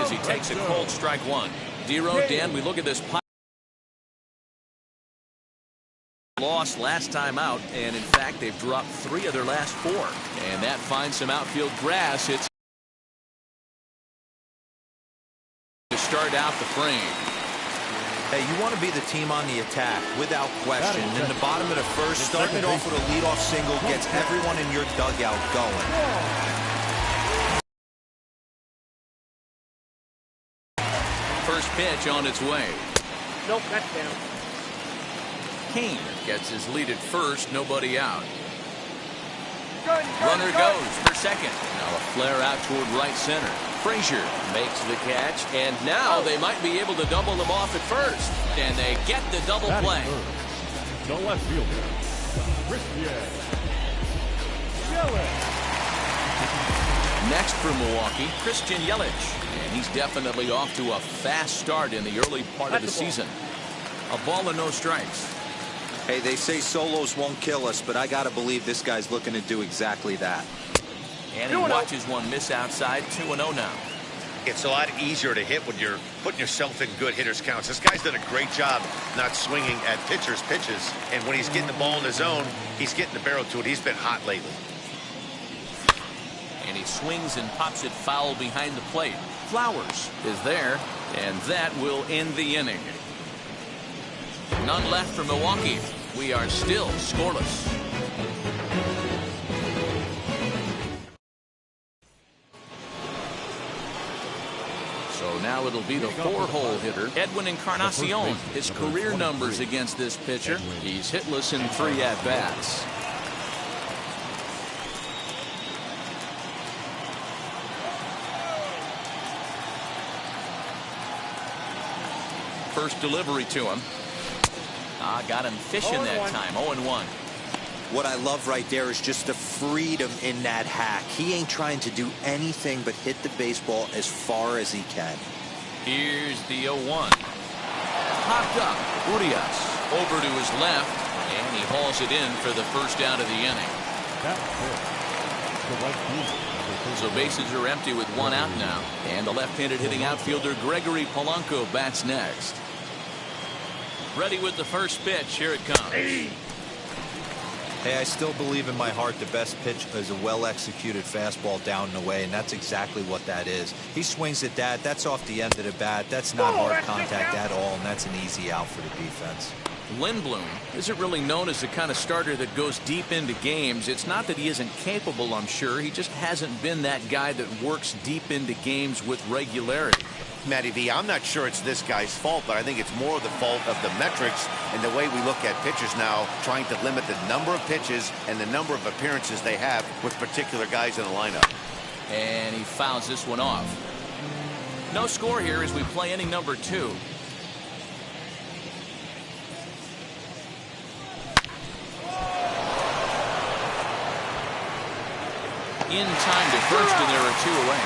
as he takes a cold strike one. Dero, Dan, we look at this loss last time out, and in fact they've dropped 3 of their last 4, and that finds some outfield grass. It's to start out the frame. Hey, you want to be the team on the attack, without question. In the bottom of the first, starting it off with a leadoff single gets everyone in your dugout going. First pitch on its way. Nope, that's down. Kane gets his lead at first, nobody out. Runner goes for second. Now a flare out toward right center. Frazier makes the catch, and now they might be able to double them off at first. And they get the double play. The left fielder, Christian Yelich. Next for Milwaukee, Christian Yelich. And he's definitely off to a fast start in the early part of the season. A ball and no strikes. Hey, they say solos won't kill us, but I got to believe this guy's looking to do exactly that. And he watches one miss outside. 2-0 now. It's a lot easier to hit when you're putting yourself in good hitters' counts. This guy's done a great job not swinging at pitchers' pitches. And when he's getting the ball in his zone, he's getting the barrel to it. He's been hot lately. And he swings and pops it foul behind the plate. Flowers is there, and that will end the inning. None left for Milwaukee. We are still scoreless. So now it'll be the 4-hole hitter, Edwin Encarnacion. His career numbers against this pitcher. He's hitless in 3 at-bats. First delivery to him. Got him fishing that time. 0-1. What I love right there is just the freedom in that hack. He ain't trying to do anything but hit the baseball as far as he can. Here's the 0-1. Popped up. Urias over to his left, and he hauls it in for the first out of the inning. So bases are empty with 1 out now, and the left-handed hitting outfielder Gregory Polanco bats next. Ready with the first pitch. Here it comes. Hey, I still believe in my heart the best pitch is a well-executed fastball down and away, and that's exactly what that is. He swings at that. That's off the end of the bat. That's not hard contact at all, and that's an easy out for the defense. Lindblom isn't really known as the kind of starter that goes deep into games. It's not that he isn't capable, I'm sure. He just hasn't been that guy that works deep into games with regularity. Matty V, I'm not sure it's this guy's fault, but I think it's more the fault of the metrics and the way we look at pitchers now, trying to limit the number of pitches and the number of appearances they have with particular guys in the lineup. And he fouls this one off. No score here as we play inning number 2. In time to first, and there are 2 away.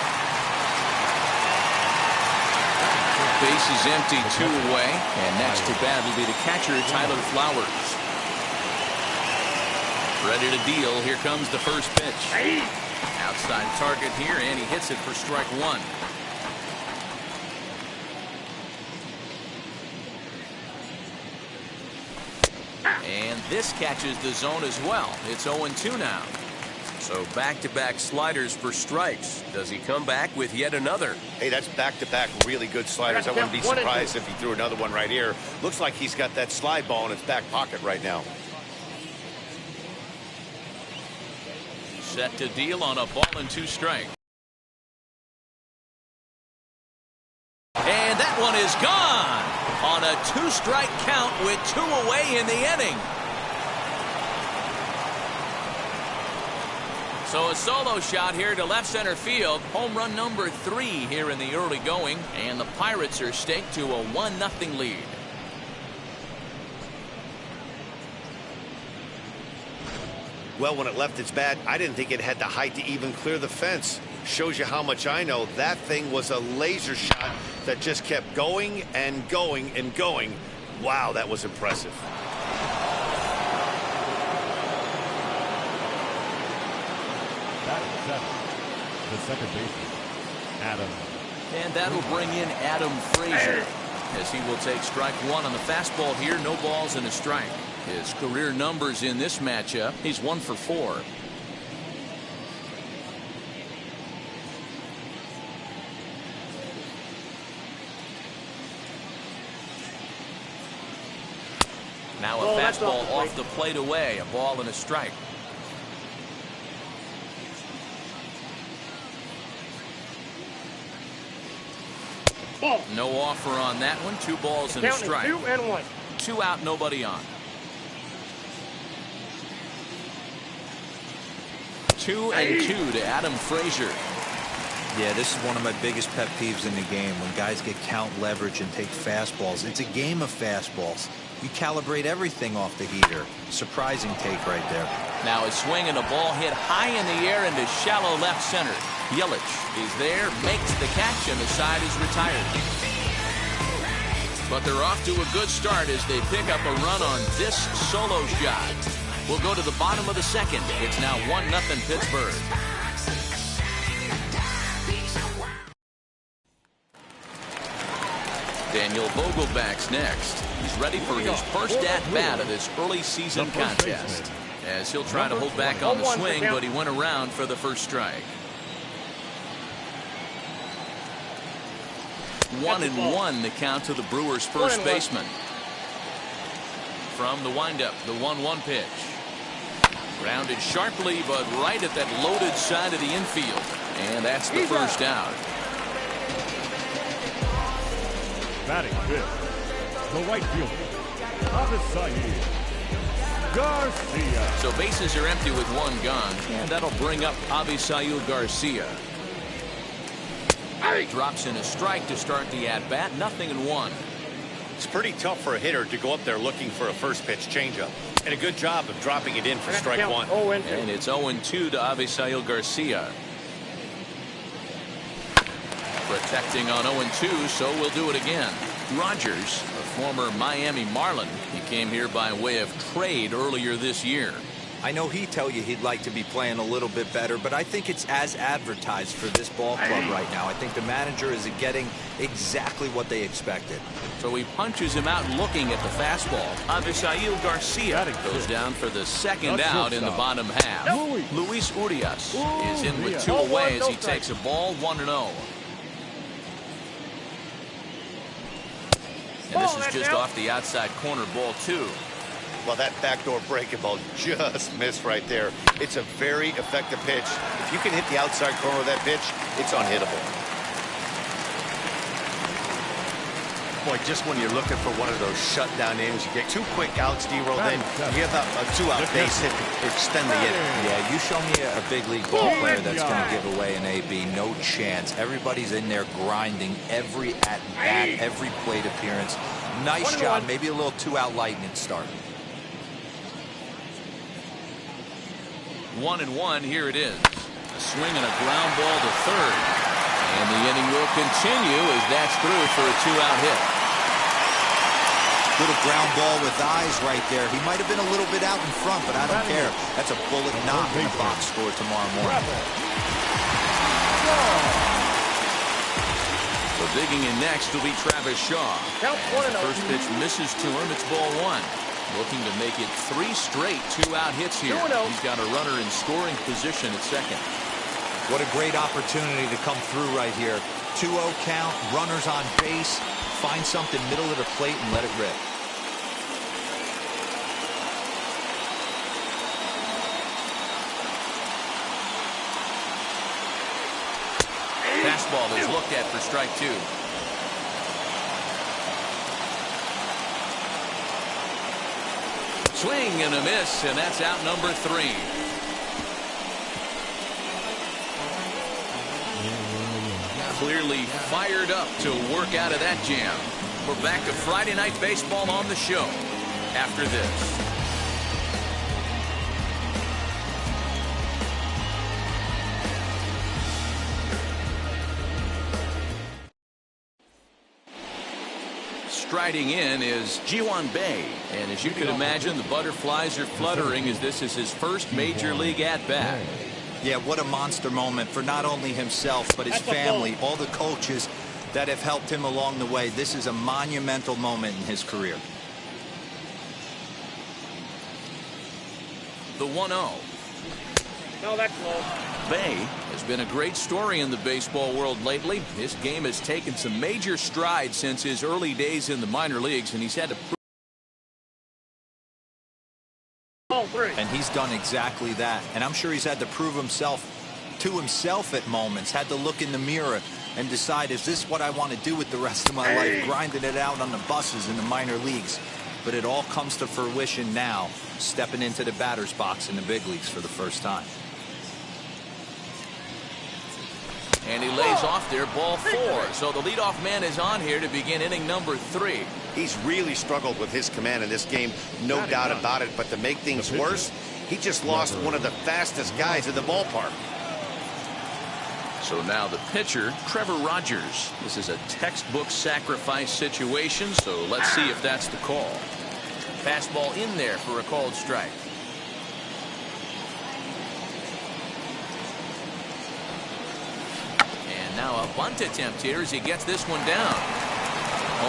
Base is empty, 2 away, and next to bat will be the catcher, Tyler Flowers. Ready to deal. Here comes the first pitch. Outside target here, and he hits it for strike 1. And this catches the zone as well. It's 0-2 now. So back-to-back sliders for strikes. Does he come back with yet another? Hey, that's back-to-back really good sliders. I wouldn't be surprised if he threw another one right here. Looks like he's got that slide ball in his back pocket right now. Set to deal on a ball and 2 strikes. And that one is gone on a 2-strike count with 2 away in the inning. So a solo shot here to left center field. Home run number 3 here in the early going. And the Pirates are staked to a 1-0 lead. Well, when it left its bat, I didn't think it had the height to even clear the fence. Shows you how much I know. That thing was a laser shot that just kept going and going and going. Wow, that was impressive. The second baseman, Adam And that'll bring in Adam Frazier, as he will take strike one on the fastball here. No balls and a strike. His career numbers in this matchup, he's 1 for 4. Now a fastball off the plate away. A ball and a strike. No offer on that one. 2 balls and a strike. 2-1. 2 out, nobody on. 2-2 to Adam Frazier. Yeah, this is one of my biggest pet peeves in the game, when guys get count leverage and take fastballs. It's a game of fastballs. You calibrate everything off the heater. Surprising take right there. Now a swing and a ball hit high in the air into shallow left center. Yelich is there, makes the catch, and the side is retired. But they're off to a good start as they pick up a run on this solo shot. We'll go to the bottom of the second. It's now 1-0 Pittsburgh. Daniel Vogelback's next. He's ready for his first at-bat of this early season contest, as he'll try to hold back on the swing, but he went around for the first strike. 1-1 the count to the Brewers' first baseman. From the windup, the 1-1 pitch. Grounded sharply, but right at that loaded side of the infield. And that's the first out. Batting fifth, the right fielder, Avisail Garcia. So bases are empty with 1 gone, and that'll bring up Avisail Garcia. Drops in a strike to start the at-bat. 0-1. It's pretty tough for a hitter to go up there looking for a first pitch changeup. And a good job of dropping it in for strike 1. And it's 0-2 to Avisail Garcia. Protecting on 0-2, so we'll do it again. Rogers, a former Miami Marlin. He came here by way of trade earlier this year. I know he'd tell you he'd like to be playing a little bit better, but I think it's as advertised for this ball club right now. I think the manager is getting exactly what they expected. So he punches him out looking at the fastball. Avisail Garcia goes down for the second out in the bottom half. Luis Urias is in with 2 away as he takes a ball 1-0. And this is just off the outside corner, ball 2. Well, that backdoor breaking ball just missed right there. It's a very effective pitch. If you can hit the outside corner of that pitch, it's unhittable. Boy, just when you're looking for one of those shutdown innings, you get 2 quick outs, D-roll, then you have a 2-out base hit to extend the inning. Yeah, you show me a big league ball player that's going to give away an AB. No chance. Everybody's in there grinding every at-bat, every plate appearance. Nice job. Maybe a little 2-out lightning start. 1-1, here it is. A swing and a ground ball to third. And the inning will continue as that's through for a 2-out hit. Little ground ball with eyes right there. He might have been a little bit out in front, but I don't care. That's a bullet knock in the box score tomorrow morning. So digging in next will be Travis Shaw. As the first pitch misses to him, it's ball 1. Looking to make it 3 straight 2-out hits here. He's got a runner in scoring position at second. What a great opportunity to come through right here. 2-0 count, runners on base. Find something middle of the plate and let it rip. Fastball is looked at for strike 2. Swing and a miss, and that's out number 3. Clearly fired up to work out of that jam. We're back to Friday Night Baseball on the show after this. Striding in is Ji-hwan Bae, and as you can imagine, the butterflies are fluttering as this is his first major league at-bat. Yeah, what a monster moment for not only himself, but his family, all the coaches, that have helped him along the way. This is a monumental moment in his career. The 1-0. No, that's low. Bay has been a great story in the baseball world lately. His game has taken some major strides since his early days in the minor leagues, and he's had to prove. And he's done exactly that. And I'm sure he's had to prove himself to himself at moments, had to look in the mirror and decide, is this what I want to do with the rest of my life, grinding it out on the buses in the minor leagues. But it all comes to fruition now, stepping into the batter's box in the big leagues for the first time. And he lays off there, ball 4. So the leadoff man is on here to begin inning number 3. He's really struggled with his command in this game, no doubt about it. But to make things worse, he just lost one of the fastest guys in the ballpark. So now the pitcher, Trevor Rogers. This is a textbook sacrifice situation, so let's see if that's the call. Fastball in there for a called strike. And now a bunt attempt here as he gets this one down.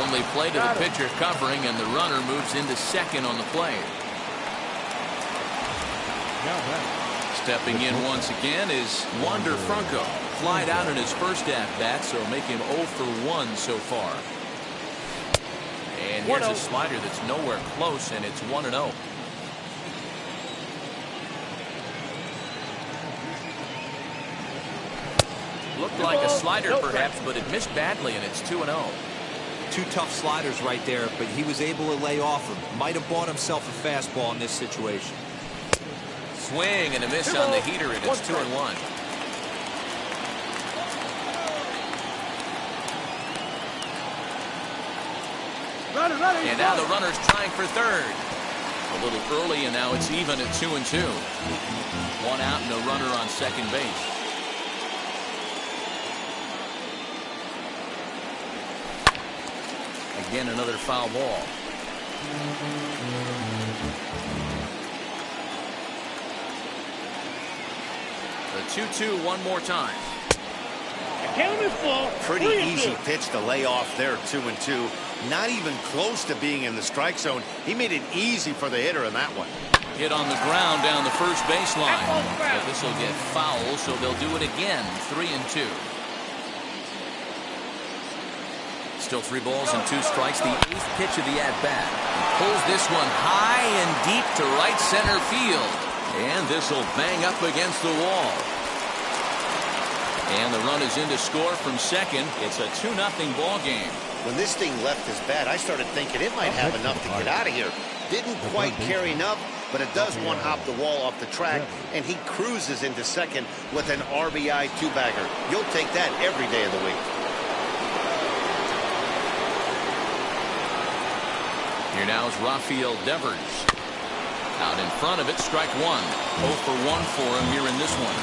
Only play to the pitcher covering, and the runner moves into second on the play. Stepping in once again is Wander Franco. Flied out in his first at-bat, so make him 0 for 1 so far. And here's a slider that's nowhere close, and it's 1-0. Looked like a slider perhaps, but it missed badly, and it's 2-0. 2 tough sliders right there, but he was able to lay off them. Might have bought himself a fastball in this situation. Swing and a miss on the heater, and it's 2-1. And now the runner's trying for third. A little early, and now it's even at 2-2. 1 out and a runner on second base. Again, another foul ball. The 2-2 one more time. Count is full. Pretty easy pitch to lay off there, 2-2. Not even close to being in the strike zone. He made it easy for the hitter in that one. Hit on the ground down the first baseline. But this will get foul, so they'll do it again. 3-2. Still 3 balls and 2 strikes. The 8th pitch of the at-bat. Pulls this one high and deep to right center field. And this will bang up against the wall. And the run is in to score from second. It's a 2-0 ball game. When this thing left his bat, I started thinking it might have enough to get out of here. Didn't quite carry enough, but it does one-hop the wall off the track, and he cruises into second with an RBI 2-bagger. You'll take that every day of the week. Here now is Rafael Devers. Out in front of it, strike 1. 0 for 1 for him here in this one.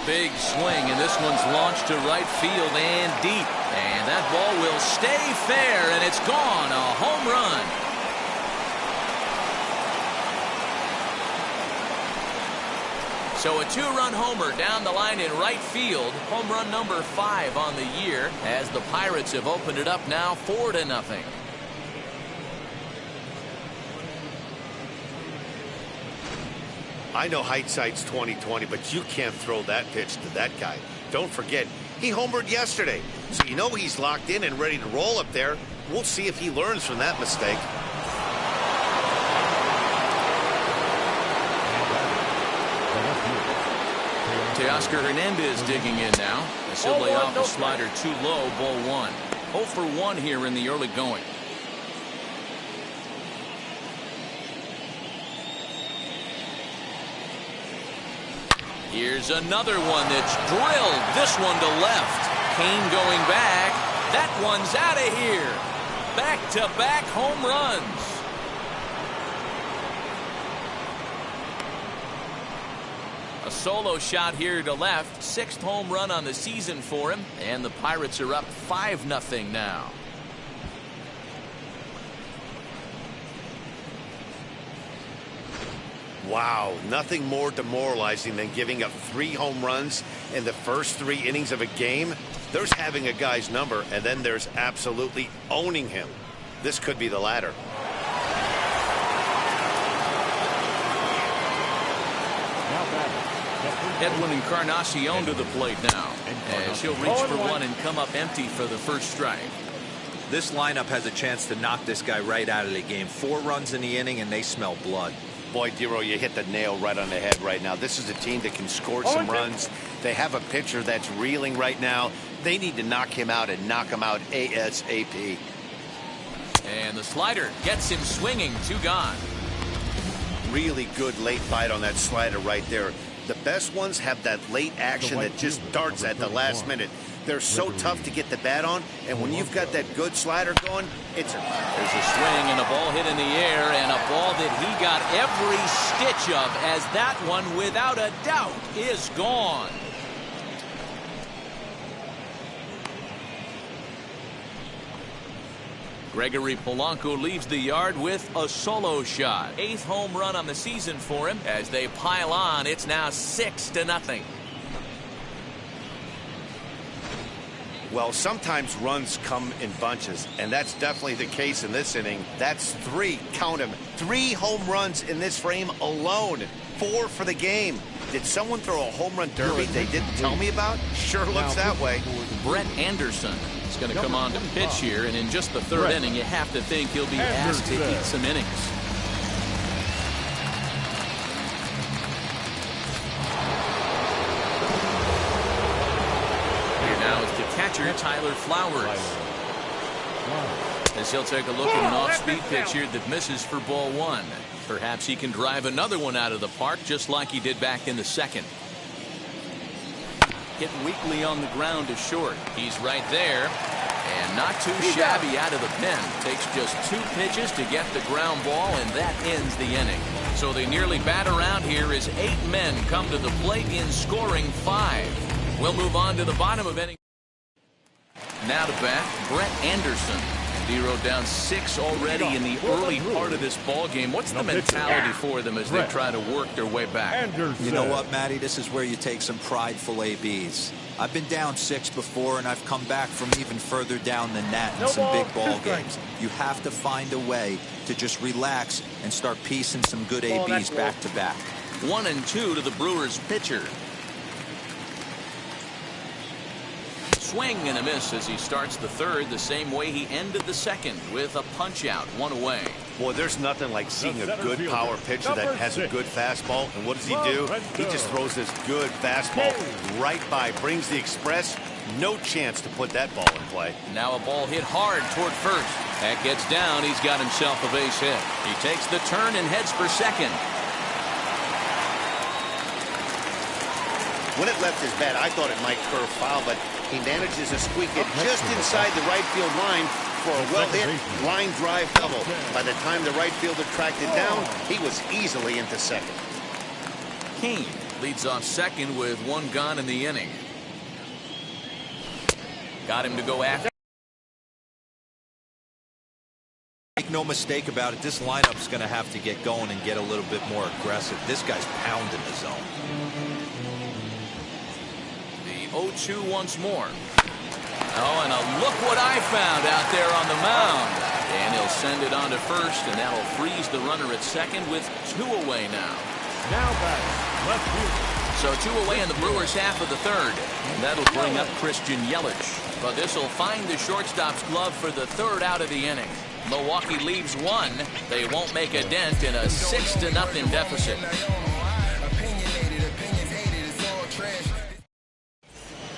Big swing, and this one's launched to right field and deep. And that ball will stay fair, and it's gone. A home run. So a 2-run homer down the line in right field. Home run number 5 on the year, as the Pirates have opened it up now 4-0. I know hindsight's 20/20, but you can't throw that pitch to that guy. Don't forget, he homered yesterday, so you know he's locked in and ready to roll up there. We'll see if he learns from that mistake. Teoscar Hernandez digging in now. He'll lay off the slider too low, ball 1. 0 for 1 here in the early going. Here's another one that's drilled. This one to left. Kane going back. That one's out of here. Back-to-back home runs. A solo shot here to left. 6th home run on the season for him. And the Pirates are up 5-0 now. Wow, nothing more demoralizing than giving up 3 home runs in the first 3 innings of a game. There's having a guy's number, and then there's absolutely owning him. This could be the latter. Edwin Encarnacion to the plate now, as he'll reach for one and come up empty for the first strike. This lineup has a chance to knock this guy right out of the game. 4 runs in the inning, and they smell blood. Boy, Dero, you hit the nail right on the head right now. This is a team that can score some runs. They have a pitcher that's reeling right now. They need to knock him out and knock him out ASAP. And the slider gets him swinging. 2 gone. Really good late bite on that slider right there. The best ones have that late action that just darts at the last minute. They're so tough to get the bat on, and when you've got that good slider going, it's There's a swing and a ball hit in the air, and a ball that he got every stitch of, as that one, without a doubt, is gone. Gregory Polanco leaves the yard with a solo shot. 8th home run on the season for him. As they pile on, it's now 6-0. Well, sometimes runs come in bunches, and that's definitely the case in this inning. That's 3, count them, 3 home runs in this frame alone. 4 for the game. Did someone throw a home run derby they didn't tell me about? Sure looks that way. Brett Anderson is going to come on to pitch here, and in just the 3rd inning, you have to think he'll be asked to eat some innings. Catcher Tyler Flowers, as he'll take a look at an off-speed pitch here that misses for ball 1. Perhaps he can drive another one out of the park, just like he did back in the 2nd. Hit weakly on the ground to short. He's right there, and not too shabby out of the pen. Takes just 2 pitches to get the ground ball, and that ends the inning. So they nearly bat around here as 8 men come to the plate in scoring 5. We'll move on to the bottom of inning. Now to bat, Brett Anderson. Dero down 6 already in the early part of this ball game. What's the mentality for them as they try to work their way back? You know what, Matty? This is where you take some prideful ABs. I've been down 6 before, and I've come back from even further down than that in some big ball games. You have to find a way to just relax and start piecing some good ABs back to back. 1-2 to the Brewers pitcher. Swing and a miss as he starts the 3rd the same way he ended the 2nd, with a punch out, 1 away. Boy, there's nothing like seeing a good power pitcher that has a good fastball. And what does he do? He just throws this good fastball right by, brings the express. No chance to put that ball in play. Now a ball hit hard toward first. That gets down. He's got himself a base hit. He takes the turn and heads for 2nd. When it left his bat, I thought it might curve foul, but he manages to squeak it just inside the right field line for a well-hit line drive double. By the time the right fielder tracked it down, he was easily into 2nd. Kane leads off 2nd with 1 gone in the inning. Got him to go after. Make no mistake about it, this lineup's going to have to get going and get a little bit more aggressive. This guy's pounding the zone. 0-2 once more. Oh, and look what I found out there on the mound. And he'll send it on to first, and that'll freeze the runner at 2nd with 2 away now. Now back, left field. So 2 away in the Brewers' half of the 3rd. And that'll bring up Christian Yelich. But this will find the shortstop's glove for the 3rd out of the inning. Milwaukee leaves 1. They won't make a dent in a 6-0 deficit.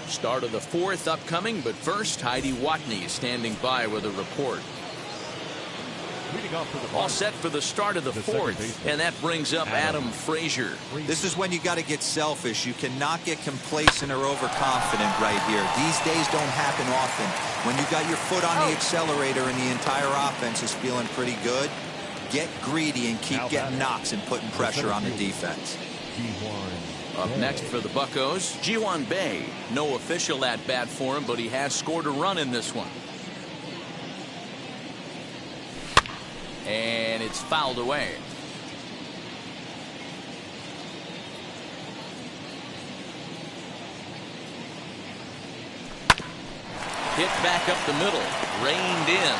Start of the 4th upcoming, but first, Heidi Watney standing by with a report. All set for the start of the 4th, and that brings up Adam Frazier. This is when you got to get selfish. You cannot get complacent or overconfident right here. These days don't happen often. When you got your foot on the accelerator and the entire offense is feeling pretty good, get greedy and keep getting knocks and putting pressure on the defense. Up next for the Buccos, Ji-hwan Bae. No official at bat for him, but he has scored a run in this one. And it's fouled away. Hit back up the middle. Reined in.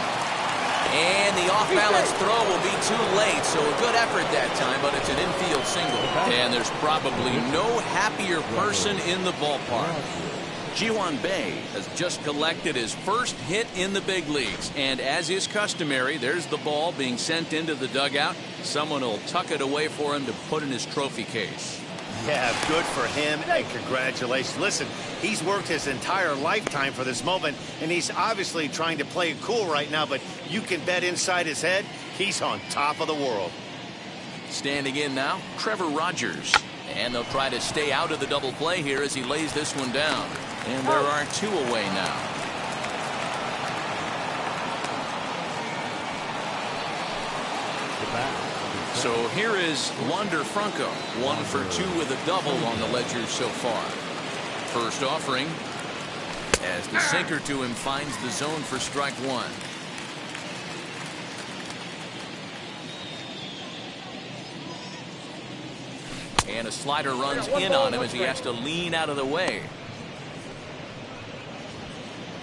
And the off-balance throw will be too late, so a good effort that time, but it's an infield single. And there's probably no happier person in the ballpark. Ji-hwan Bae has just collected his first hit in the big leagues, and as is customary, there's the ball being sent into the dugout. Someone will tuck it away for him to put in his trophy case. Yeah, good for him, and congratulations. Listen, he's worked his entire lifetime for this moment, and he's obviously trying to play it cool right now, but you can bet inside his head, he's on top of the world. Standing in now, Trevor Rogers. And they'll try to stay out of the double play here as he lays this one down. And there are 2 away now. So here is Wander Franco, 1 for 2 with a double on the ledger so far. First offering as the sinker to him finds the zone for strike 1. And a slider runs in on him as he has to lean out of the way.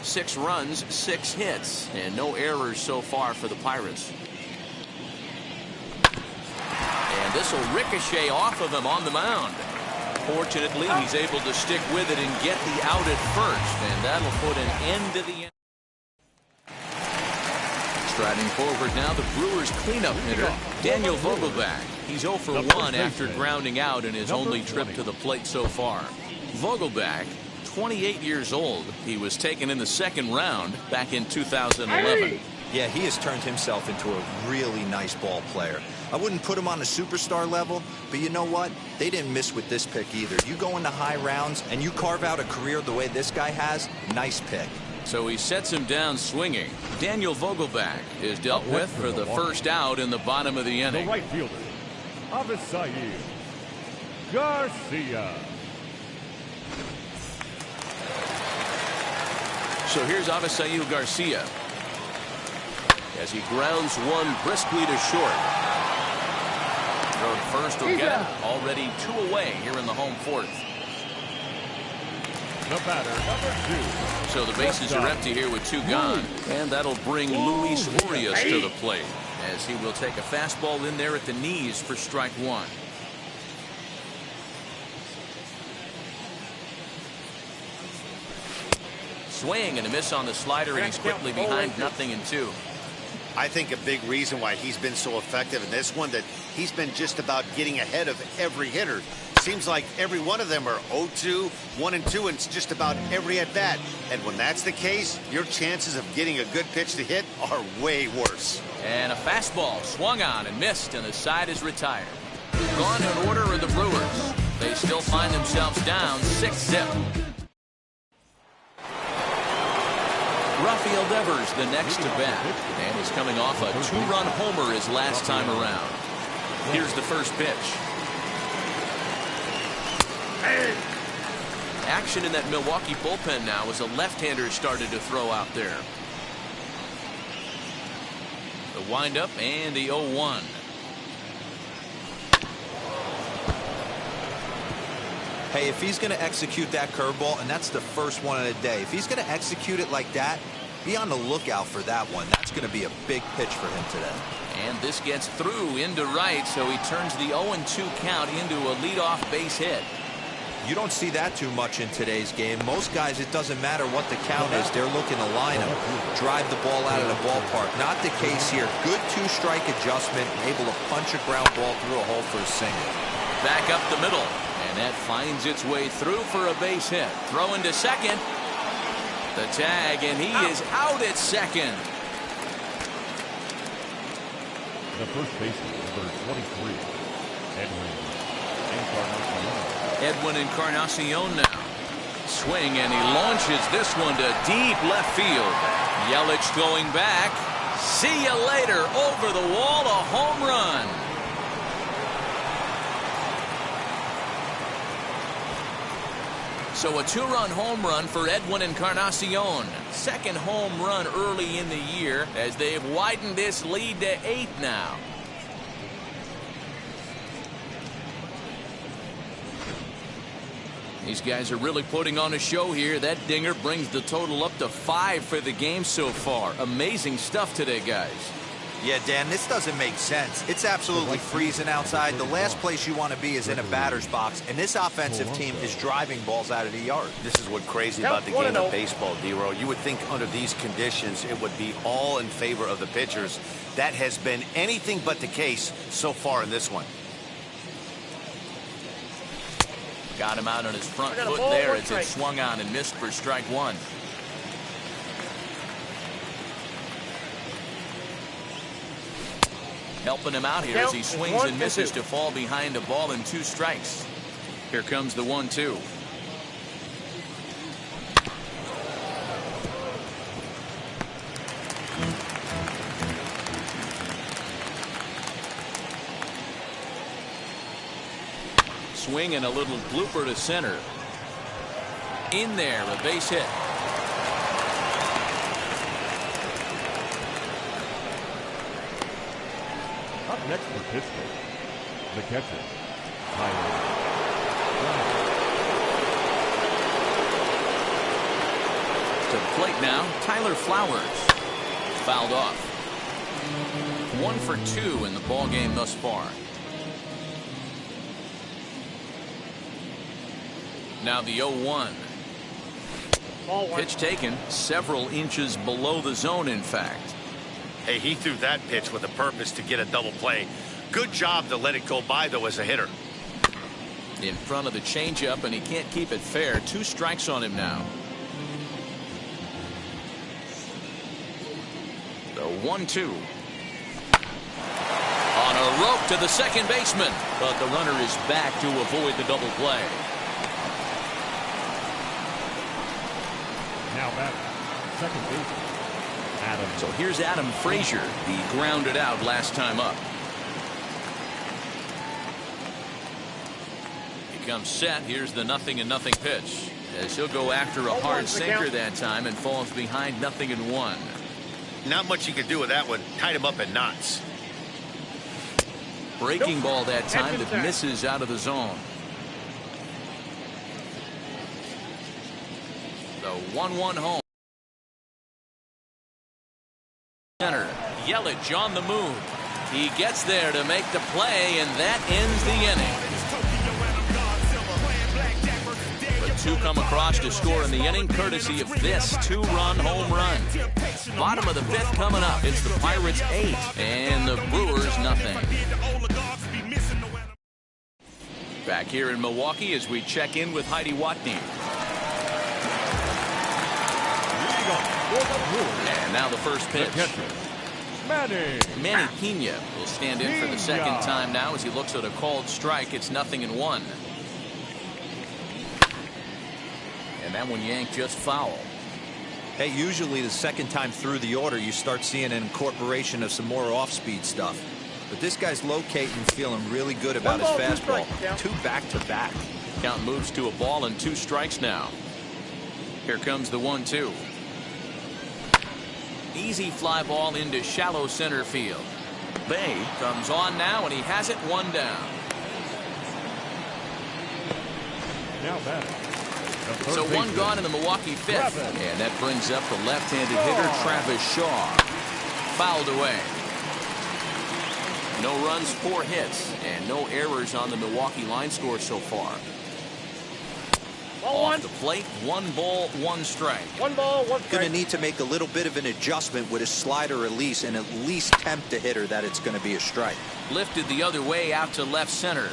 6 runs, 6 hits, and no errors so far for the Pirates. And this will ricochet off of him on the mound. Fortunately, he's able to stick with it and get the out at first, and that'll put an end to the end. Striding forward now, the Brewers' cleanup hitter, Daniel Vogelbach. He's 0 for 1 after grounding out in his only trip to the plate so far. Vogelbach, 28 years old. He was taken in the 2nd round back in 2011. Yeah, he has turned himself into a really nice ball player. I wouldn't put him on the superstar level, but you know what? They didn't miss with this pick either. You go into high rounds and you carve out a career the way this guy has, nice pick. So he sets him down swinging. Daniel Vogelbach is dealt with for the first out in the bottom of the inning. The right fielder, Avisail Garcia. So here's Avisail Garcia as he grounds one briskly to short. Throw to first will get him. Already 2 away here in the home 4th. The batter, number 2. So the bases are empty here with 2 gone, and that'll bring Luis Urias to the plate as he will take a fastball in there at the knees for strike 1. Swing and a miss on the slider, and he's quickly behind 0-2. I think a big reason why he's been so effective in this one, that he's been just about getting ahead of every hitter. Seems like every one of them are 0-2, 1-2, and it's just about every at bat. And when that's the case, your chances of getting a good pitch to hit are way worse. And a fastball swung on and missed, and the side is retired. Gone in order are the Brewers. They still find themselves down 6-0. Rafael Devers the next to bat, and he's coming off a 2-run homer his last time around. Here's the first pitch. Action in that Milwaukee bullpen now as a left-hander started to throw out there. The windup and the 0-1. Hey, if he's going to execute that curveball, and that's the first one of the day, if he's going to execute it like that, be on the lookout for that one. That's going to be a big pitch for him today. And this gets through into right, so he turns the 0-2 count into a leadoff base hit. You don't see that too much in today's game. Most guys, it doesn't matter what the count is. They're looking to line him, drive the ball out of the ballpark. Not the case here. Good 2-strike adjustment, able to punch a ground ball through a hole for a single. Back up the middle. And that finds its way through for a base hit. Throwing to second. The tag, and he is out at second. The first baseman, number 23, Edwin Encarnacion now. Swing, and he launches this one to deep left field. Yelich going back. See you later. Over the wall, a home run. So a 2-run home run for Edwin Encarnacion. Second home run early in the year as they've widened this lead to 8 now. These guys are really putting on a show here. That dinger brings the total up to 5 for the game so far. Amazing stuff today, guys. Yeah, Dan, this doesn't make sense. It's absolutely freezing outside. The last place you want to be is in a batter's box, and this offensive team is driving balls out of the yard. This is what's crazy about the game of baseball, D-Row. You would think under these conditions it would be all in favor of the pitchers. That has been anything but the case so far in this one. Got him out on his front foot there as it swung on and missed for strike 1. Helping him out here as he swings and misses to fall behind a ball and 2 strikes. Here comes the 1-2. Swing and a little blooper to center. In there, a base hit. Up next for Pittsburgh, the catcher, Tyler. To the plate now, Tyler Flowers. Fouled off. 1 for 2 in the ball game thus far. Now the 0-1. Pitch taken several inches below the zone, in fact. Hey, he threw that pitch with a purpose to get a double play. Good job to let it go by, though, as a hitter. In front of the changeup, and he can't keep it fair. 2 strikes on him now. The 1-2. On a rope to the second baseman, but the runner is back to avoid the double play. Now back, second baseman, Adam. So here's Adam Frazier. He grounded out last time up. He comes set. Here's the 0-0 pitch, as he'll go after a hard sinker that time and falls behind 0-1. Not much you can do with that one. Tied him up in knots. Breaking ball that time that misses out of the zone. The 1-1 home. Center. Yelich on the move. He gets there to make the play, and that ends the inning. But 2 come across to score in the inning, courtesy of this 2-run home run. Bottom of the 5th coming up. It's the Pirates 8 and the Brewers nothing. Back here in Milwaukee as we check in with Heidi Watney. And now the first pitch. Manny Pena will stand in for the second time now as he looks at a called strike. It's 0-1. And that one yanked just foul. Hey, usually the second time through the order you start seeing an incorporation of some more off-speed stuff. But this guy's locating, feeling really good about his fastball. 2 back-to-back. Count moves to a ball and 2 strikes now. Here comes the 1-2. Easy fly ball into shallow center field. Bay comes on now, and he has it 1 down. Now back. So 1 gone in the Milwaukee 5th. And that brings up the left-handed hitter, Travis Shaw. Fouled away. No runs, 4 hits, and no errors on the Milwaukee line score so far. Off the plate, 1 ball, 1 strike. 1 ball, 1 strike. Going to need to make a little bit of an adjustment with his slider release and at least tempt the hitter that it's going to be a strike. Lifted the other way out to left center.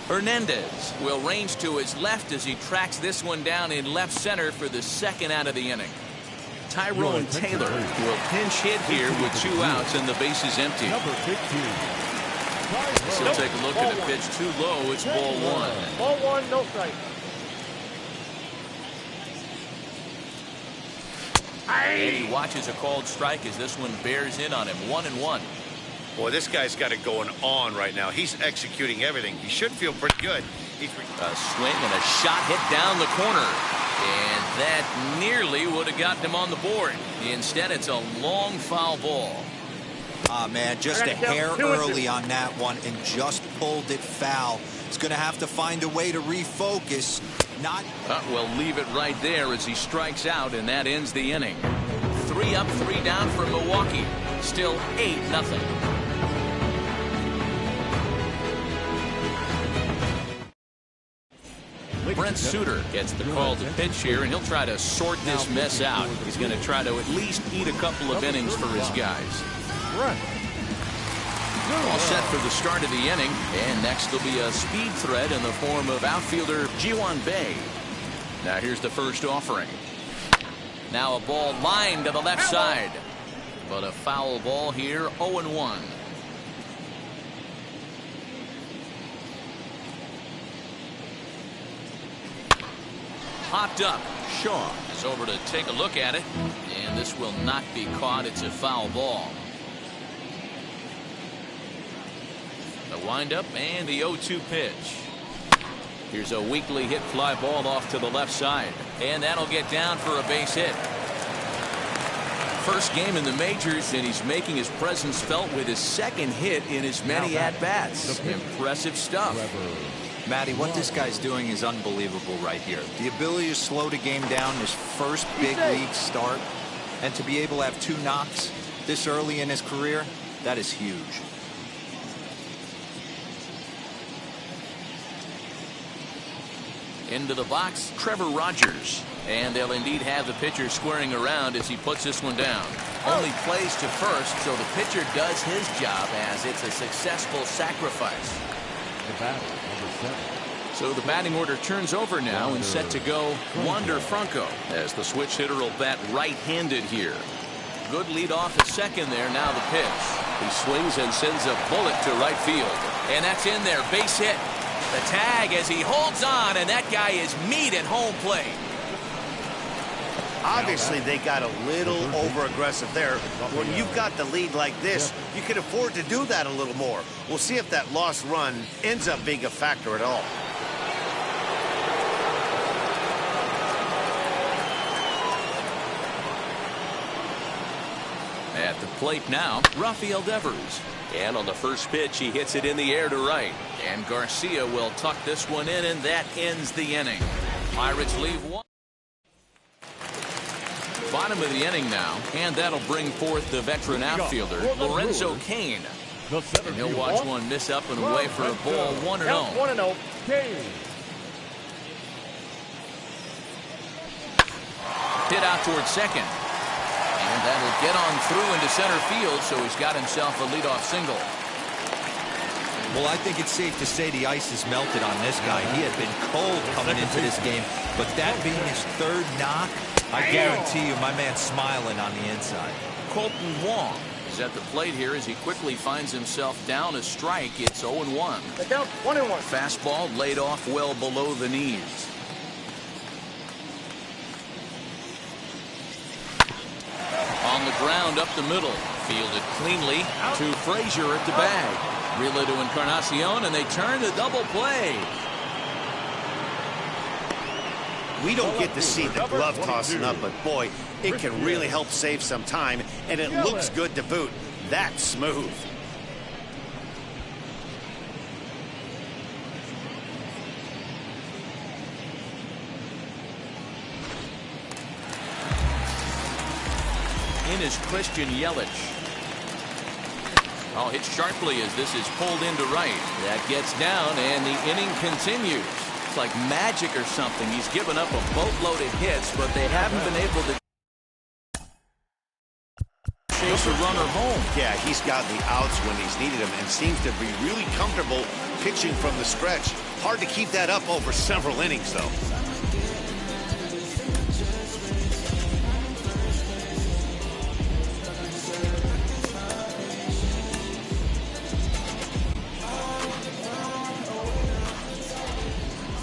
Hernandez will range to his left as he tracks this one down in left center for the 2nd out of the inning. Tyrone Taylor will pinch hit here with 2 outs and the base is empty. Number 15. He'll take a look at the pitch too low. It's ball 1. Ball 1, no strike. And he watches a called strike as this one bears in on him. 1-1. Boy, this guy's got it going on right now. He's executing everything. He should feel pretty good. A swing and a shot hit down the corner. And that nearly would have gotten him on the board. Instead, it's a long foul ball. Ah, man, just a hair early on that one and just pulled it foul. He's going to have to find a way to refocus. We'll leave it right there as he strikes out, and that ends the inning. 3 up, 3 down for Milwaukee. Still 8-0. Brent Suter gets the call to pitch here, and he'll try to sort this mess out. He's going to try to at least eat a couple of innings for his guys. All set for the start of the inning, and next will be a speed threat in the form of outfielder Jiwan Bae. Now here's the first offering. Now a ball lined to the left side, but a foul ball here. 0-1. Popped up. Shaw is over to take a look at it, and this will not be caught. It's a foul ball. The windup and the 0-2 pitch. Here's a weakly hit fly ball off to the left side, and that'll get down for a base hit. First game in the majors, and he's making his presence felt with his second hit in as many at-bats. Impressive stuff. Matty, what this guy's doing is unbelievable right here. The ability to slow the game down, his first big league start, and to be able to have 2 knocks this early in his career, that is huge. Into the box, Trevor Rogers. And they'll indeed have the pitcher squaring around as he puts this one down. Only plays to first, so the pitcher does his job as it's a successful sacrifice. The batter, number 7. So the batting order turns over now and set to go Wander Franco as the switch hitter will bat right-handed here. Good lead off at second there. Now the pitch. He swings and sends a bullet to right field. And that's in there. Base hit. The tag as he holds on, and that guy is meat at home plate. Obviously, they got a little over-aggressive there. When you've got the lead like this, you can afford to do that a little more. We'll see if that lost run ends up being a factor at all. At the plate now, Rafael Devers. And on the first pitch, he hits it in the air to right. And Garcia will tuck this one in, and that ends the inning. Pirates leave 1. Bottom of the inning now, and that'll bring forth the veteran outfielder, Lorenzo Cain. And he'll watch one miss up and away for a ball. 1-0. 1-0. Hit out towards second. And that'll get on through into center field, so he's got himself a leadoff single. Well, I think it's safe to say the ice has melted on this guy. He had been cold coming into this game, but that being his 3rd knock, I guarantee you my man's smiling on the inside. Colton Wong is at the plate here as he quickly finds himself down a strike. It's 0-1. The count 1-1. Fastball laid off well below the knees. On the ground up the middle. Fielded cleanly to Frazier at the bag. Relay to Encarnacion, and they turn the double play. We don't get to see the glove tossing up, but boy, it can really help save some time, and it looks good to boot. That's smooth. In is Christian Yelich. Oh, hit sharply as this is pulled into right. That gets down, and the inning continues. It's like magic or something. He's given up a boatload of hits, but they haven't been able to chase a runner home. Yeah, he's gotten the outs when he's needed them and seems to be really comfortable pitching from the stretch. Hard to keep that up over several innings, though.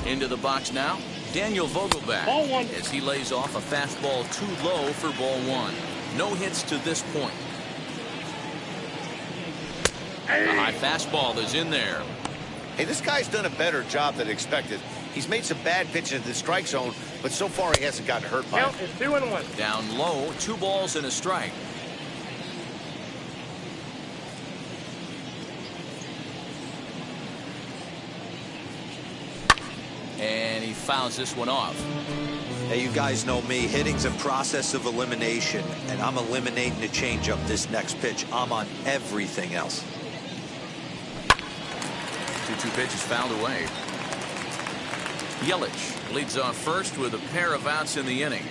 Into the box now, Daniel Vogelbach, as he lays off a fastball too low for ball 1. No hits to this point. The high fastball is in there. Hey, this guy's done a better job than expected. He's made some bad pitches in the strike zone, but so far he hasn't gotten hurt by it. Count is 2-1. Down low, 2 balls and a strike. fouls this one off. Hey, you guys know me. Hitting's a process of elimination, and I'm eliminating the changeup this next pitch. I'm on everything else. 2-2 pitch is fouled away. Yelich leads off first with a pair of outs in the inning.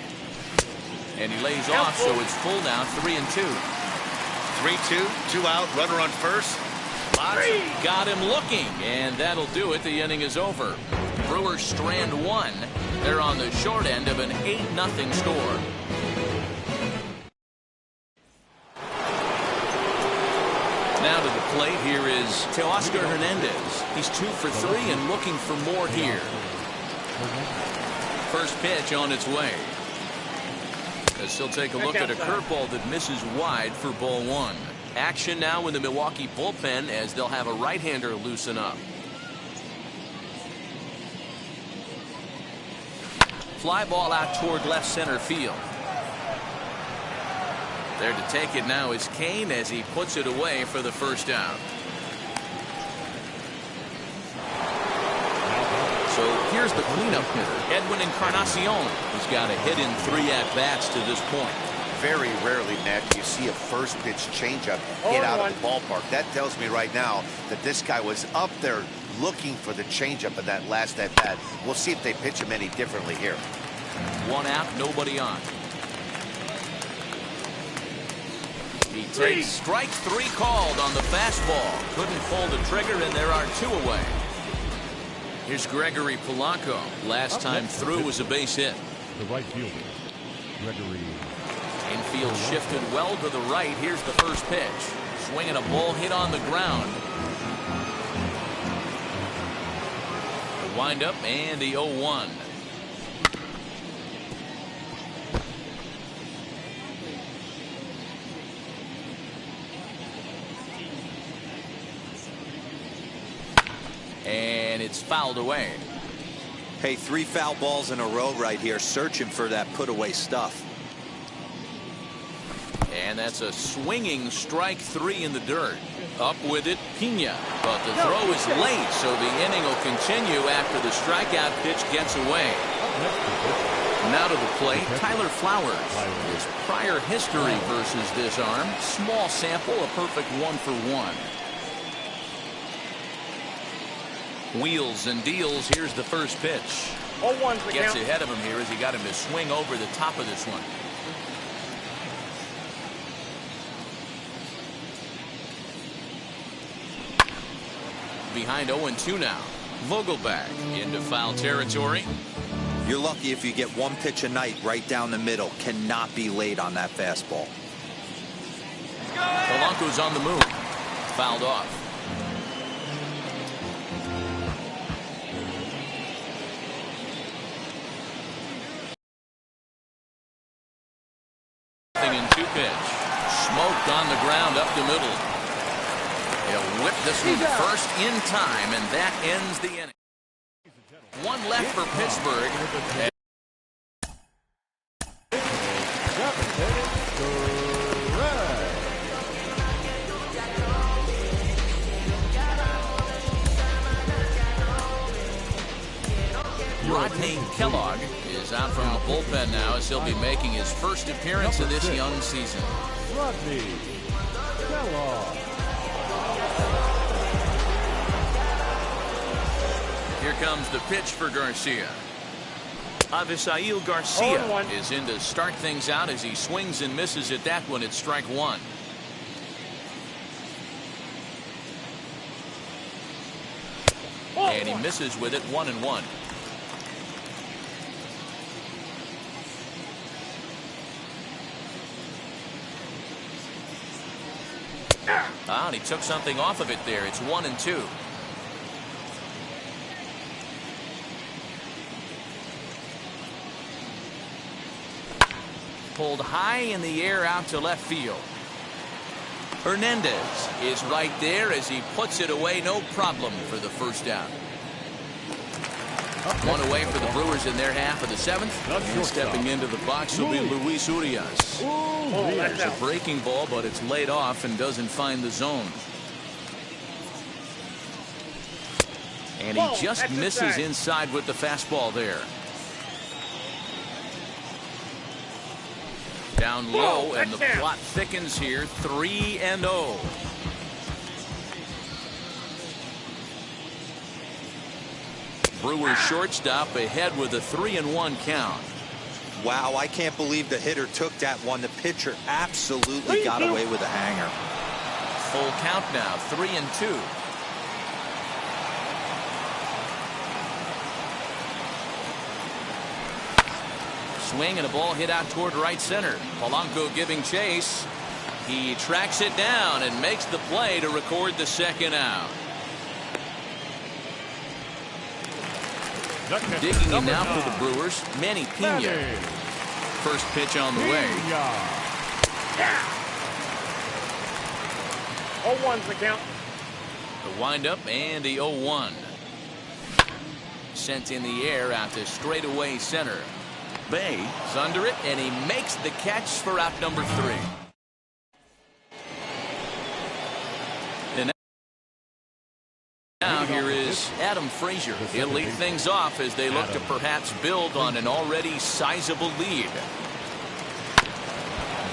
And he lays off, so it's full now, 3-2. 3-2, 2 out, runner on first. Got him looking, and that'll do it. The inning is over. Brewers strand one. They're on the short end of an 8-0 score. Now to the plate, here is Teoscar Hernandez. He's 2 for 3 and looking for more here. First pitch on its way. As he'll take a look at a curveball that misses wide for ball 1. Action now in the Milwaukee bullpen as they'll have a right-hander loosen up. Fly ball out toward left center field. There to take it now is Kane as he puts it away for the first out. So here's the cleanup hitter, Edwin Encarnacion. He's got a hit in 3 at-bats to this point. Very rarely, Matt, do you see a first pitch changeup hit out of the ballpark. That tells me right now that this guy was up there looking for the changeup in that last at bat. We'll see if they pitch him any differently here. 1 out, nobody on. He takes strike 3 called on the fastball. Couldn't pull the trigger, and there are 2 away. Here's Gregory Polanco. Last time through was a base hit. The right fielder, Gregory. Infield shifted well to the right. Here's the first pitch. Swinging a ball hit on the ground. The windup and the 0-1. And it's fouled away. Hey, 3 foul balls in a row right here, searching for that put-away stuff. And that's a swinging strike 3 in the dirt. Up with it, Pena. But the throw is late, so the inning will continue after the strikeout pitch gets away. Now to the plate, Tyler Flowers. His prior history versus this arm. Small sample, a perfect 1 for 1. Wheels and deals. Here's the first pitch. Gets ahead of him here as he got him to swing over the top of this one. Behind 0-2 now. Vogelbach into foul territory. You're lucky if you get 1 pitch a night right down the middle. Cannot be late on that fastball. Polanco's on the move. Fouled off. In 2 pitch. Smoked on the ground up the middle. He'll whip this one first in time, and that ends the inning. 1 left for Pittsburgh. Rodney Kellogg is out from the bullpen now as he'll be making his first appearance of this young season. Rodney Kellogg. Here comes the pitch for Garcia. Avisail Garcia is in to start things out as he swings and misses at that one. It's strike 1. And he misses with it, 1-1. And he took something off of it there. It's 1-2. Pulled high in the air out to left field. Hernandez is right there as he puts it away. No problem for the first out. 1 away for the Brewers in their half of the 7th. And stepping into the box will be Luis Urias. There's a breaking ball, but it's laid off and doesn't find the zone. And he just misses inside with the fastball there. Down low, and the plot thickens here. 3-0. Brewers shortstop ahead with a 3-1 count. Wow, I can't believe the hitter took that one. The pitcher absolutely got away with a hanger. Full count now, 3-2. Swing and a ball hit out toward right center. Polanco giving chase. He tracks it down and makes the play to record the second out. Digging in now for the Brewers, Manny Pena. First pitch on the way. 0-1's the count. The windup and the 0-1. Sent in the air out to straightaway center. Bay is under it, and he makes the catch for out number 3. And now here is Adam Frazier. He'll lead things off as they look to perhaps build on an already sizable lead.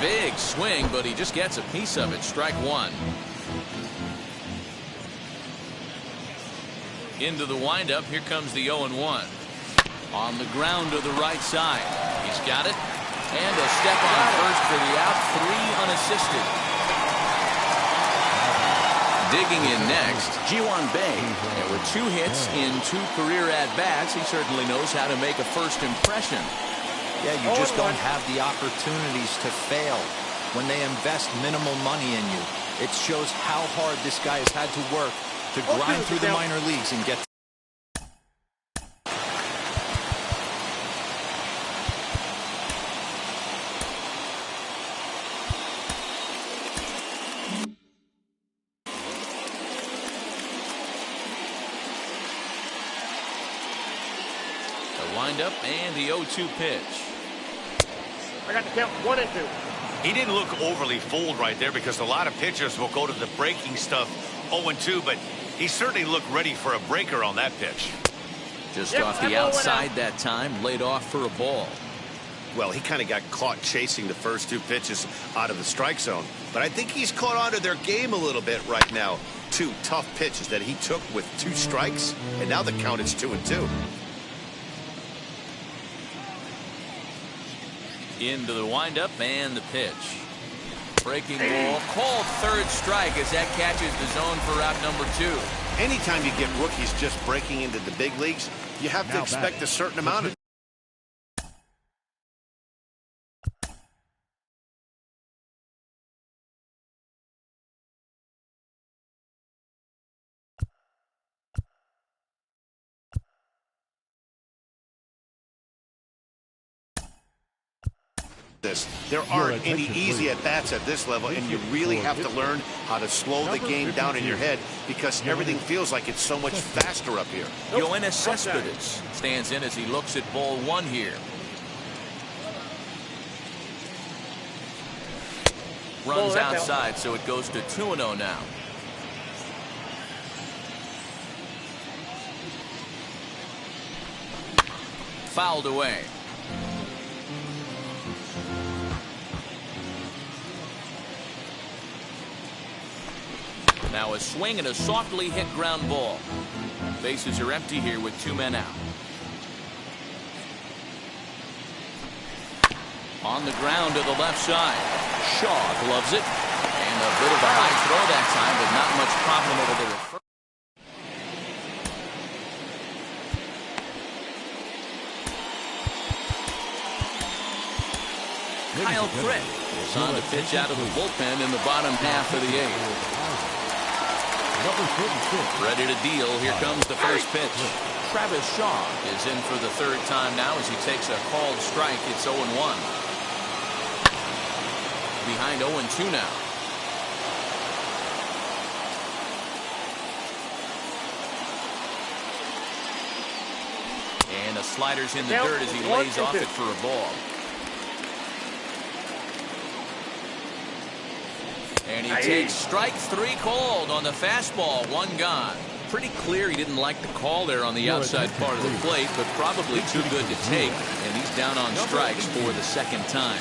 Big swing, but he just gets a piece of it. Strike 1. Into the windup. Here comes the 0-1. On the ground to the right side. He's got it. And a step on first for the out. 3 unassisted. Digging in next, Ji-hwan Bae. And with 2 hits in 2 career at-bats, he certainly knows how to make a first impression. Yeah, you just don't have the opportunities to fail when they invest minimal money in you. It shows how hard this guy has had to work to grind through the minor leagues and get. Up and the 0-2 pitch. I got the count 1-2. He didn't look overly fooled right there because a lot of pitchers will go to the breaking stuff 0-2, but he certainly looked ready for a breaker on that pitch. Just off the outside that time, laid off for a ball. Well, he kind of got caught chasing the first 2 pitches out of the strike zone, but I think he's caught on to their game a little bit right now. 2 tough pitches that he took with 2 strikes, and now the count is 2-2. Into the windup and the pitch. Breaking ball. Called third strike as that catches the zone for out number 2. Anytime you get rookies just breaking into the big leagues, you have to expect a certain amount of. There aren't any easy at-bats at this level, and you really have to learn how to slow the game down in your head because everything feels like it's so much faster up here. Yoenis Cespedes stands in as he looks at ball 1 here. Runs outside, so it goes to 2-0 now. Fouled away. Now a swing and a softly hit ground ball. Bases are empty here with 2 men out. On the ground to the left side. Shaw gloves it. And a bit of a high throw that time, but not much problem over there at first. Kyle Crick is on to pitch out of the bullpen in the bottom half of the 8th. Ready to deal. Here comes the first pitch. Travis Shaw is in for the 3rd time now as he takes a called strike. It's 0-1. Behind 0-2 now. And a slider's in the dirt as he lays off it for a ball. And he takes strike 3 called on the fastball. 1 gone. pretty clear he didn't like the call there on the outside part of the plate, but probably too good to take, and he's down on strikes for the second time.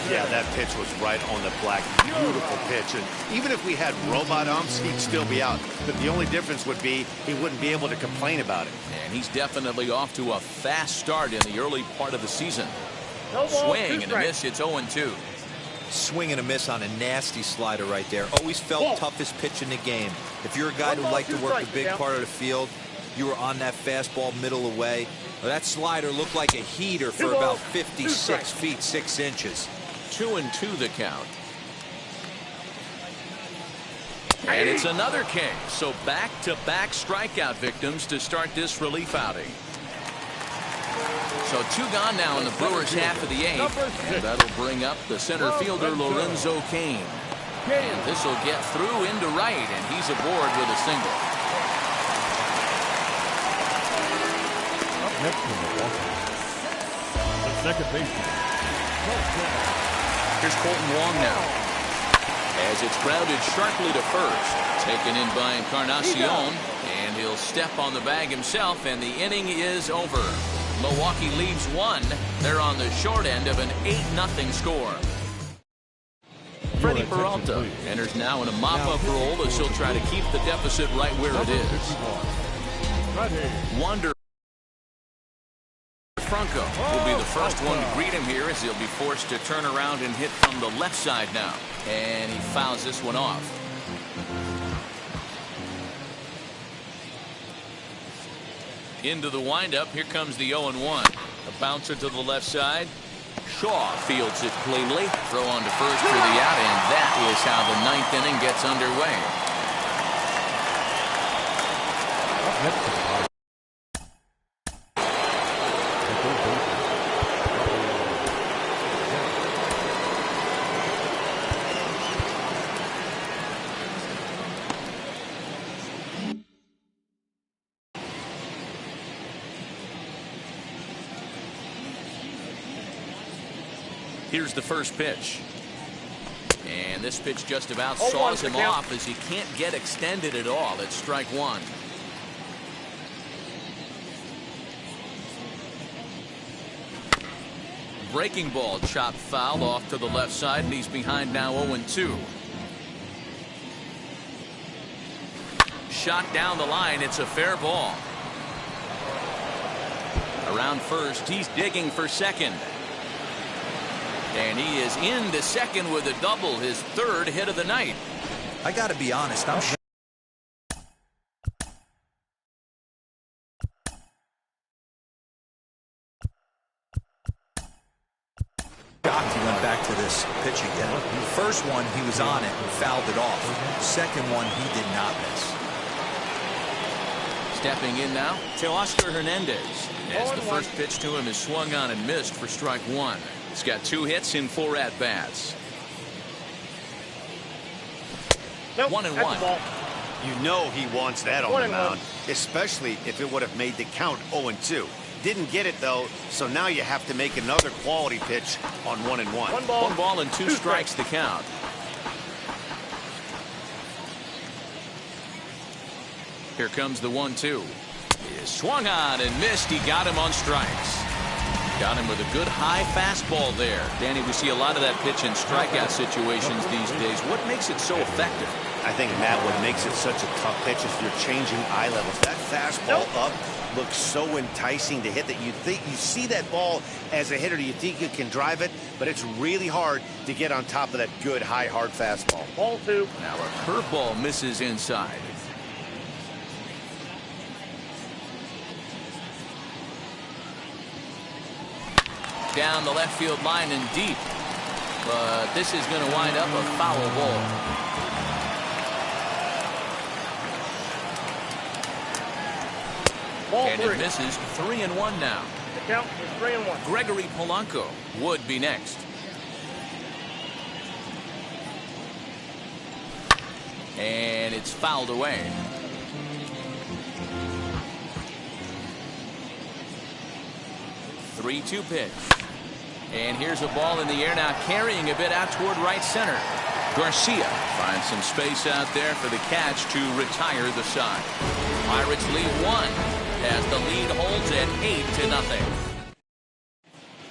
Yeah, that pitch was right on the black. Beautiful pitch, and even if we had robot umps, he'd still be out. But the only difference would be he wouldn't be able to complain about it. And he's definitely off to a fast start in the early part of the season. Swing and a miss. It's 0-2. Swing and a miss on a nasty slider right there. Always felt toughest pitch in the game. If you're a guy who liked to work a big part of the field, you were on that fastball middle away. Well, that slider looked like a heater for about 56 feet 6 inches. 2-2 the count. And it's another K. So back-to-back strikeout victims to start this relief outing. So 2 gone now in the Brewers' half of the 8th. And that'll bring up the center fielder, Lorenzo Cain. And this will get through into right, and he's aboard with a single. Up next from Milwaukee, the second baseman. Here's Colton Wong now. As it's grounded sharply to first. Taken in by Encarnacion. And he'll step on the bag himself, and the inning is over. Milwaukee leaves 1. They're on the short end of an 8-0 score. Freddie Peralta enters now in a mop-up role as he'll try to keep the deficit right where it is. Wander Franco will be the first one to greet him here as he'll be forced to turn around and hit from the left side now. And he fouls this one off. Into the windup. Here comes the 0-1. A bouncer to the left side. Shaw fields it cleanly. Throw on to first for the out, and that is how the 9th inning gets underway. Here's the first pitch. And this pitch just about saws him off as he can't get extended at all. It's strike 1. Breaking ball chopped foul off to the left side, and he's behind now 0-2. Shot down the line. It's a fair ball. Around first, he's digging for second. And he is into second with a double, his 3rd hit of the night. I got to be honest, I'm shocked he went back to this pitch again. First one, he was on it and fouled it off. Second one, he did not miss. Stepping in now, Teoscar Hernandez. As the first pitch to him is swung on and missed for strike 1. He's got 2 hits in 4 at-bats. 1-1. You know he wants that on the mound, especially if it would have made the count 0-2. Didn't get it, though, so now you have to make another quality pitch on 1-1. 1 ball and 2 strikes the count. Here comes the 1-2. He is swung on and missed. He got him on strikes. Got him with a good high fastball there. Danny, we see a lot of that pitch in strikeout situations these days. What makes it so effective? I think, Matt, what makes it such a tough pitch is you're changing eye levels. That fastball up looks so enticing to hit that you think you see that ball as a hitter. You think you can drive it, but it's really hard to get on top of that good high hard fastball. Ball 2. Now a curveball misses inside. Down the left field line and deep, but this is going to wind up a foul ball. And it misses. 3-1 now. The count is 3-1. Gregory Polanco would be next. And it's fouled away. Three-2 pitch. And here's a ball in the air now, carrying a bit out toward right center. Garcia finds some space out there for the catch to retire the side. Pirates lead 1 as the lead holds at 8-0.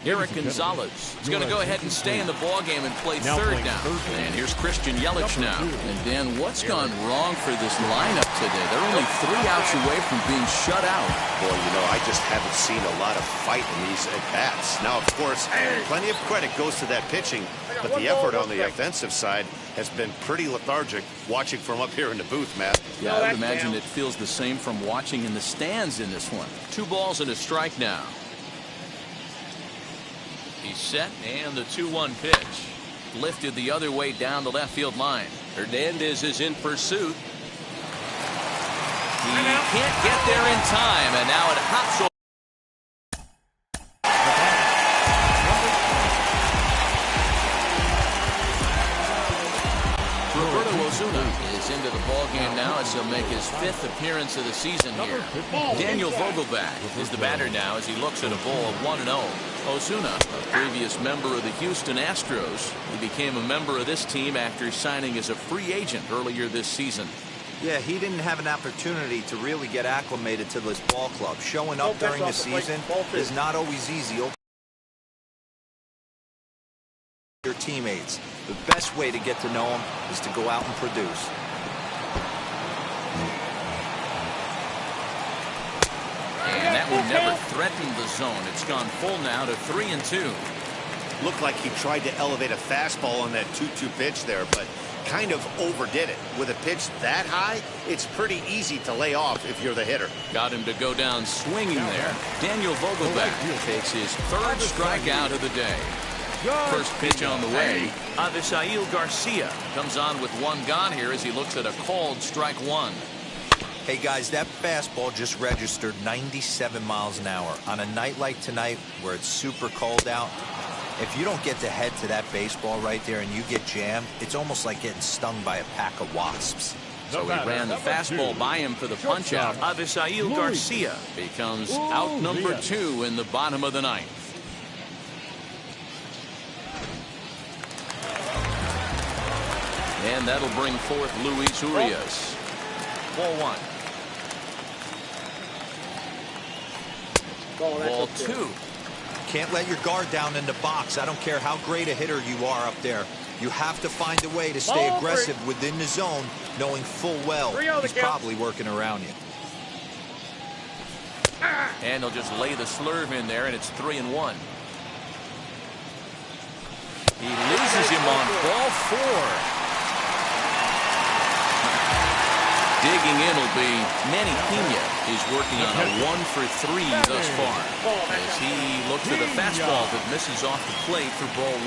Eric Gonzalez is going to go ahead and stay in the ballgame and play third down. And here's Christian Yelich now. And Dan, what's gone wrong for this lineup today? They're only 3 outs away from being shut out. Boy, you know, I just haven't seen a lot of fight in these at-bats. Now, of course, plenty of credit goes to that pitching, but the effort on the offensive side has been pretty lethargic watching from up here in the booth, Matt. Yeah, I would imagine it feels the same from watching in the stands in this one. 2 balls and a strike now. He's set, and the 2-1 pitch. Lifted the other way down the left field line. Hernandez is in pursuit. He can't get there in time, and now it hops over. Is into the ballgame now as he'll make his 5th appearance of the season here. Daniel Vogelbach is the batter now as he looks at a ball of 1-0. Ozuna, a previous member of the Houston Astros, he became a member of this team after signing as a free agent earlier this season. Yeah, he didn't have an opportunity to really get acclimated to this ball club. Showing up during the season is not always easy. Your teammates. The best way to get to know them is to go out and produce. And that one never threatened the zone. It's gone full now to 3-2. Looked like he tried to elevate a fastball on that 2-2 pitch there, but kind of overdid it. With a pitch that high, it's pretty easy to lay off if you're the hitter. Got him to go down swinging there. Daniel Vogelbach takes his 3rd strikeout of the day. First pitch on the way. Avisail Garcia comes on with 1 gone here as he looks at a called strike 1. Hey guys, that fastball just registered 97 miles an hour. On a night like tonight where it's super cold out, if you don't get to head to that baseball right there and you get jammed, it's almost like getting stung by a pack of wasps. So he ran the fastball by him for the punch out. Avisail Garcia becomes out number 2 in the bottom of the 9th. And that'll bring forth Luis Urias. Ball 1. Ball 2. Can't let your guard down in the box. I don't care how great a hitter you are up there. You have to find a way to stay aggressive within the zone, knowing full well he's probably working around you. And they'll just lay the slurve in there, and it's 3-1. He loses him on ball 4. Digging in will be Manny Pena. He's working on a 1-for-3 thus far as he looks at a fastball that misses off the plate for ball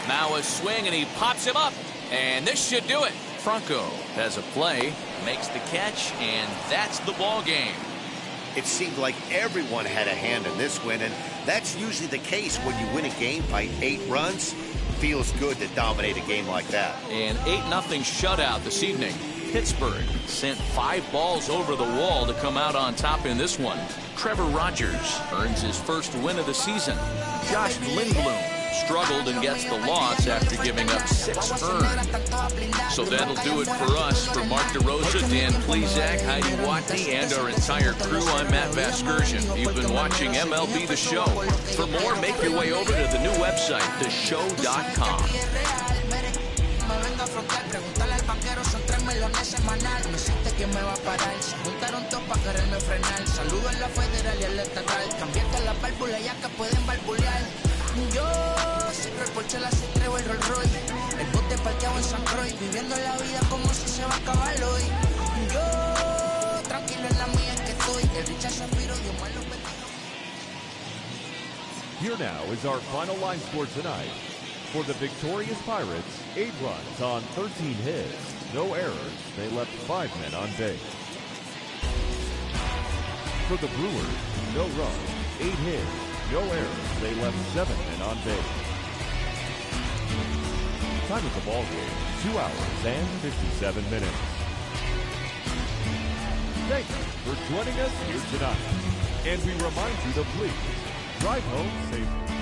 1. Now a swing, and he pops him up, and this should do it. Franco has a play, makes the catch, and that's the ball game. It seemed like everyone had a hand in this win, and that's usually the case when you win a game by 8 runs. Feels good to dominate a game like that. An 8-0 shutout this evening. Pittsburgh sent 5 balls over the wall to come out on top in this one. Trevor Rogers earns his first win of the season. Josh Lindblom struggled and gets the loss after giving up 6 earned. So that'll do it for us. For Mark DeRosa, Dan Plezak, Heidi Watney, and our entire crew, I'm Matt Vasgersian. You've been watching MLB The Show. For more, make your way over to the new website, theshow.com. Yo siempre el Porsche, la Citreo, el Rolls Royce, el bote parqueado en San Croix, viviendo la vida como si se va a acabar hoy. Yo tranquilo en la mía que estoy, el rechazo aspiro, Dios malo. Here now is our final line score tonight. For the victorious Pirates, 8 runs on 13 hits, no errors. They left 5 men on base. For the Brewers, no runs, 8 hits, no errors. They left 7 men on base. Time of the ball game, 2 hours and 57 minutes. Thank you for joining us here tonight. And we remind you to please drive home safely.